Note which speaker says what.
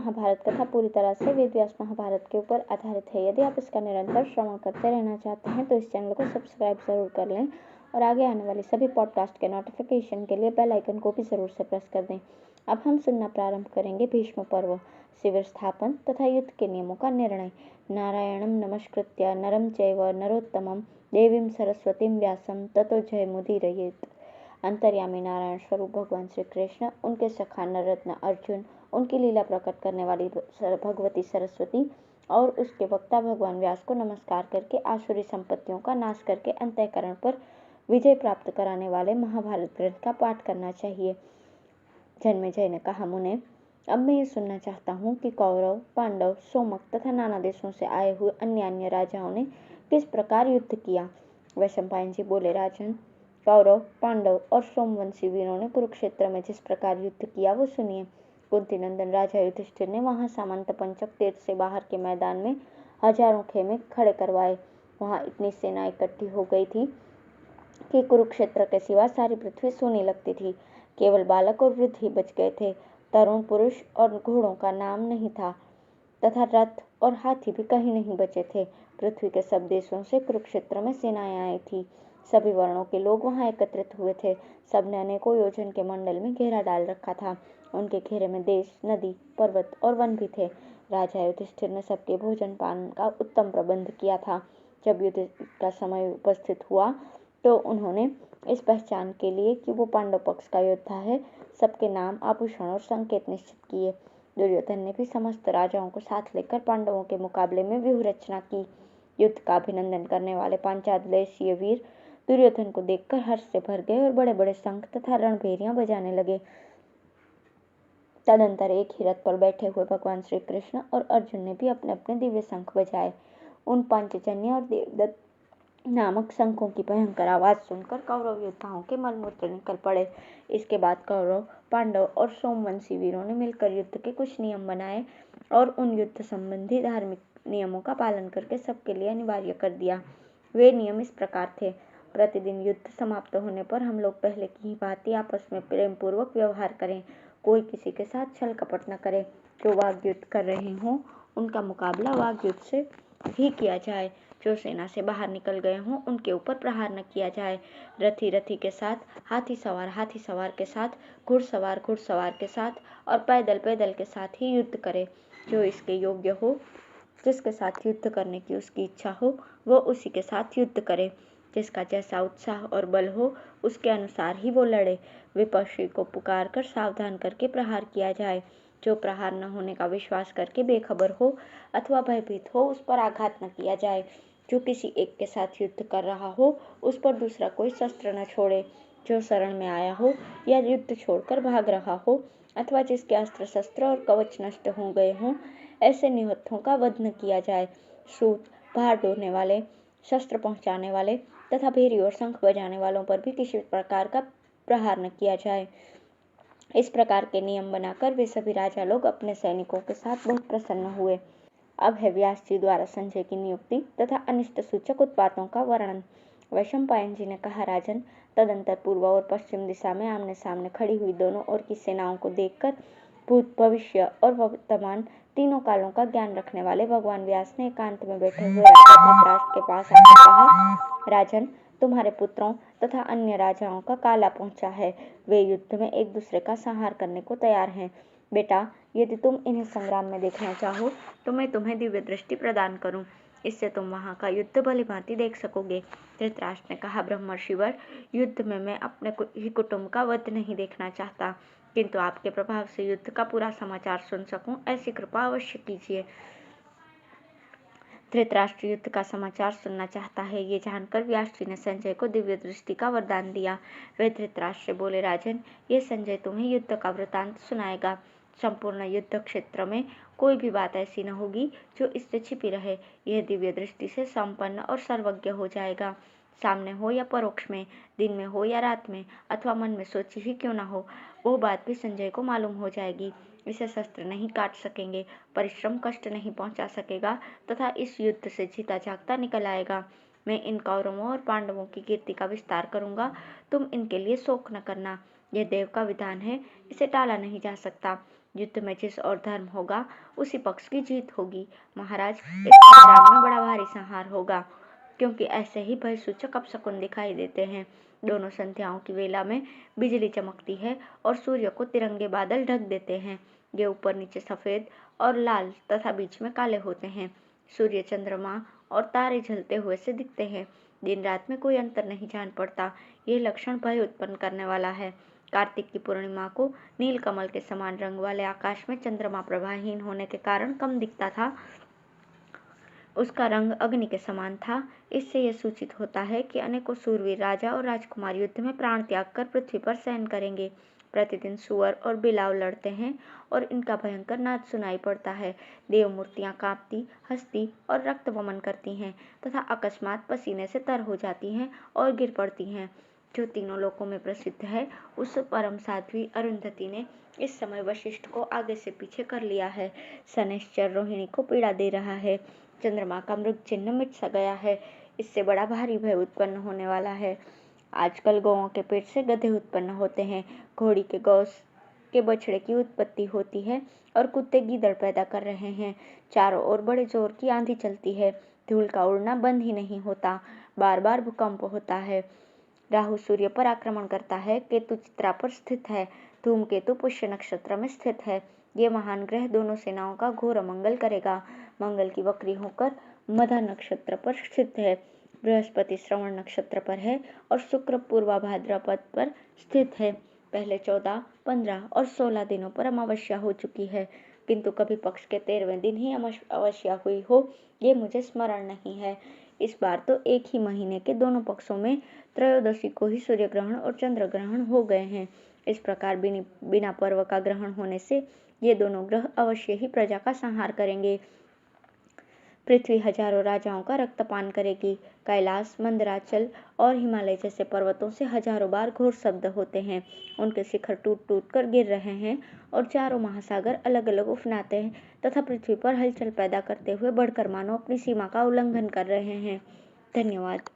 Speaker 1: महाभारत कथा पूरी तरह से वेद व्यास महाभारत के ऊपर आधारित है। यदि आप इसका निरंतर श्रवण करते रहना चाहते हैं तो इस चैनल को सब्सक्राइब जरूर कर लें और आगे आने वाली सभी पॉडकास्ट के नोटिफिकेशन के लिए बेल आइकन को भी जरूर से प्रेस कर दें। अब हम सुनना प्रारंभ करेंगे भीष्म पर्व, शिविर स्थापन तथा युद्ध के नियमों का निर्णय। नारायणं नमस्कृत्य नरं चैव नरोत्तमं देवीं सरस्वतीं व्यासं ततो जयमुदीरयेत्। अंतर्यामी नारायण स्वरूप भगवान श्री कृष्ण, उनके सखा नररत्न अर्जुन, उनकी लीला प्रकट करने वाली भगवती सरस्वती और उसके वक्ता भगवान व्यास को नमस्कार करके आसुरी संपत्तियों का नाश करके अंतःकरण पर विजय प्राप्त कराने वाले महाभारत ग्रंथ का पाठ करना चाहिए। जन्मेजय ने कहा, मुने, अब मैं ये सुनना चाहता हूँ कि कौरव, पांडव, सोमक तथा नाना देशों से आए हुए अन्य राजाओं ने किस प्रकार युद्ध किया। वैशंपायन जी बोले, राजन, कौरव, पांडव और सोमवंशी वीरों ने कुरुक्षेत्र में जिस प्रकार युद्ध किया वो सुनिए। कुंती नंदन राजा युधिष्ठिर ने वहां सामंत पंचक तीर्थ से बाहर के मैदान में हजारों खेमे खड़े करवाए। वहां इतनी सेना इकट्ठी हो गई थी कि कुरुक्षेत्र के सिवा सारी पृथ्वी सूनी लगती थी। केवल बालक और वृद्ध ही बच गए थे। तरुण पुरुष और घोड़ों का नाम नहीं था तथा रथ और हाथी भी कहीं नहीं बचे थे। पृथ्वी के सब देशों से कुरुक्षेत्र में सेनाएं आई थी। सभी वर्णों के लोग वहां एकत्रित हुए थे। सबने अनेकों योजन के मंडल में घेरा डाल रखा था। उनके घेरे में देश, नदी, पर्वत और वन भी थे। राजा युधिष्ठिर ने सबके भोजन पान का उत्तम प्रबंध किया था। जब युद्ध का समय उपस्थित हुआ तो उन्होंने इस पहचान के लिए कि वो पांडव पक्ष का योद्धा है, सबके नाम, आभूषण और संकेत निश्चित किए। दुर्योधन ने भी समस्त राजाओं को साथ लेकर पांडवों के मुकाबले में व्यूह रचना की। युद्ध का अभिनंदन करने वाले पांचालदेशीय वीर दुर्योधन को देखकर हर्ष से भर गए और बड़े बड़े शंख तथा रणभेरियां बजाने लगे। तदंतर एक ही रथ पर बैठे हुए भगवान श्री कृष्ण और अर्जुन ने भी अपने अपने दिव्य शंख बजाए। उन पांचजन्य और देवदत्त नामक शंखों की भयंकर आवाज सुनकर कौरव योद्धाओं के मलमूत्र निकल पड़े। इसके बाद कौरव, पांडव और सोमवंशी वीरों ने मिलकर युद्ध के कुछ नियम बनाए और उन युद्ध संबंधी धार्मिक नियमों का पालन करके सबके लिए अनिवार्य कर दिया। वे नियम इस प्रकार थे। प्रतिदिन युद्ध समाप्त होने पर हम लोग पहले की ही भांति आपस में प्रेम पूर्वक व्यवहार करें। कोई किसी के साथ छल कपट न करे। जो वाग युद्ध कर रहे हों उनका मुकाबला वाग युद्ध से ही किया जाए। जो सेना से बाहर निकल गए हों उनके ऊपर प्रहार न किया जाए। रथी के साथ, हाथी सवार के साथ, घुड़सवार के साथ और पैदल के साथ ही युद्ध करे। जो इसके योग्य हो, जिसके साथ युद्ध करने की उसकी इच्छा हो, वो उसी के साथ युद्ध करे। जिसका जैसा उत्साह और बल हो उसके अनुसार ही वो लड़े। विपक्षी को पुकार कर सावधान करके प्रहार किया जाए। जो प्रहार न होने का विश्वास करके बेखबर हो अथवा भयभीत हो उस पर आघात न किया जाए। जो किसी एक के साथ युद्ध कर रहा हो उस पर दूसरा कोई शस्त्र न छोड़े। जो शरण में आया हो या युद्ध छोड़कर भाग रहा हो अथवा जिसके अस्त्र शस्त्र और कवच नष्ट हो गए हों, ऐसे निहत्थों का वध न किया जाए। सूत, भार ढोने वाले, शस्त्र पहुंचाने वाले तथा भेरी और शंख बजाने वालों पर भी किसी प्रकार का प्रहार न किया जाए। इस प्रकार के नियम बनाकर वे सभी राजा लोग अपने सैनिकों के साथ बहुत प्रसन्न हुए। अब है व्यास जी द्वारा संजय की नियुक्ति तथा अनिष्ट सूचक उत्पातों का वर्णन। वैशंपायन जी ने कहा, राजन, तदंतर पूर्व और पश्चिम दिशा में आमने सामने खड़ी हुई दोनों ओर की सेनाओं को देखकर भूत, भविष्य और वर्तमान तीनों कालों का ज्ञान रखने वाले भगवान व्यास ने एकांत में बैठे हुए राजा धृतराष्ट्र के पास आकर कहा, राजन, तुम्हारे पुत्रों तथा अन्य राजाओं का काला पहुंचा है। वे युद्ध में एक दूसरे का संहार करने को तैयार हैं। बेटा, यदि तुम इन्हें संग्राम में देखना चाहो तो मैं तुम्हें दिव्य दृष्टि प्रदान करूं। इससे तुम वहां का युद्ध भलीभांति देख सकोगे। धृतराष्ट्र ने कहा, ब्रह्मर्षिवर, युद्ध में मैं अपने ही कुटुंब का वध नहीं देखना चाहता, किंतु आपके प्रभाव से युद्ध का पूरा समाचार सुन सकूं, ऐसी कृपा अवश्य कीजिए। धृतराष्ट्र युद्ध का समाचार सुनना चाहता है, ये जानकर व्यास जी ने संजय को दिव्य दृष्टि का वरदान दिया। वे धृतराष्ट्र से बोले, राजन, ये संजय तुम्हें युद्ध का वृतांत सुनाएगा। संपूर्ण युद्ध क्षेत्र में कोई भी बात ऐसी न होगी जो इससे छिपी रहे। यह दिव्य दृष्टि से संपन्न और सर्वज्ञ हो जाएगा। सामने हो या परोक्ष में, दिन में हो या रात में, अथवा मन में सोची ही क्यों न हो, वो बात भी संजय को मालूम हो जाएगी। इसे शस्त्र नहीं काट सकेंगे, परिश्रम कष्ट नहीं पहुंचा सकेगा तथा इस युद्ध से जीता जागता निकल आएगा। मैं इन कौरवों और पांडवों की कीर्ति का विस्तार करूंगा, तुम इनके लिए शोक न करना। यह देव का विधान है, इसे टाला नहीं जा सकता। युद्ध में जिस और धर्म होगा उसी पक्ष की जीत होगी। महाराज, इस संग्राम में बड़ा भारी संहार होगा, क्योंकि ऐसे ही भय सूचक अपशकुन दिखाई देते हैं। दोनों संध्याओं की वेला में बिजली चमकती है और सूर्य को तिरंगे बादल ढक देते हैं। ये ऊपर नीचे सफेद और लाल तथा बीच में काले होते हैं। सूर्य, चंद्रमा और तारे झलते हुए से दिखते हैं। दिन रात में कोई अंतर नहीं जान पड़ता। यह लक्षण भय उत्पन्न करने वाला है। कार्तिक की पूर्णिमा को नील कमल के समान रंग वाले आकाश में चंद्रमा प्रभाहीन होने के कारण कम दिखता था। उसका रंग अग्नि के समान था। इससे यह सूचित होता है कि अनेकों शूरवीर राजा और राजकुमार युद्ध में प्राण त्याग कर पृथ्वी पर शयन करेंगे। प्रतिदिन सुअर और बिलाव लड़ते हैं और इनका भयंकर नाद सुनाई पड़ता है। देव मूर्तियां कांपती, हंसती और रक्त वमन करती हैं तथा अकस्मात पसीने से तर हो जाती हैं और गिर पड़ती हैं। जो तीनों लोकों में प्रसिद्ध है, उस परम साध्वी अरुंधति ने इस समय वशिष्ठ को आगे से पीछे कर लिया है। शनैश्चर रोहिणी को पीड़ा दे रहा है। चंद्रमा का मृग चिन्ह मिट सा गया है। इससे बड़ा भारी भय उत्पन्न होने वाला है। आजकल गौओं के पेट से गधे उत्पन्न होते हैं, घोड़ी के गौस के बछड़े की उत्पत्ति होती है और कुत्ते गीदड़ पैदा कर रहे हैं। चारों ओर बड़े जोर की आंधी चलती है। धूल का उड़ना बंद ही नहीं होता। बार बार भूकंप होता है। राहु सूर्य पर आक्रमण करता है। केतु चित्रा पर स्थित है। धूमकेतु पुष्य नक्षत्र में स्थित है। ये महान ग्रह दोनों सेनाओं का घोर अमंगल करेगा। मंगल की वक्री होकर मधा नक्षत्र पर स्थित है। बृहस्पति श्रवण नक्षत्र पर है और शुक्र पूर्वा भाद्रपद पर स्थित है। पहले 14, 15 और 16 दिनों पर अमावस्या हो चुकी है, किंतु कभी पक्ष के 13वें दिन ही अमावस्या हुई हो, ये मुझे स्मरण नहीं है। इस बार तो एक ही महीने के दोनों पक्षों में त्रयोदशी को ही सूर्य ग्रहण और चंद्र ग्रहण हो गए हैं। इस प्रकार बिना पर्व का ग्रहण होने से ये दोनों ग्रह अवश्य ही प्रजा का संहार करेंगे। पृथ्वी हजारों राजाओं का रक्तपान करेगी। कैलाश, मंदराचल और हिमालय जैसे पर्वतों से हजारों बार घोर शब्द होते हैं। उनके शिखर टूट टूट कर गिर रहे हैं और चारों महासागर अलग अलग उफनाते हैं तथा पृथ्वी पर हलचल पैदा करते हुए बढ़कर मानो अपनी सीमा का उल्लंघन कर रहे हैं। धन्यवाद।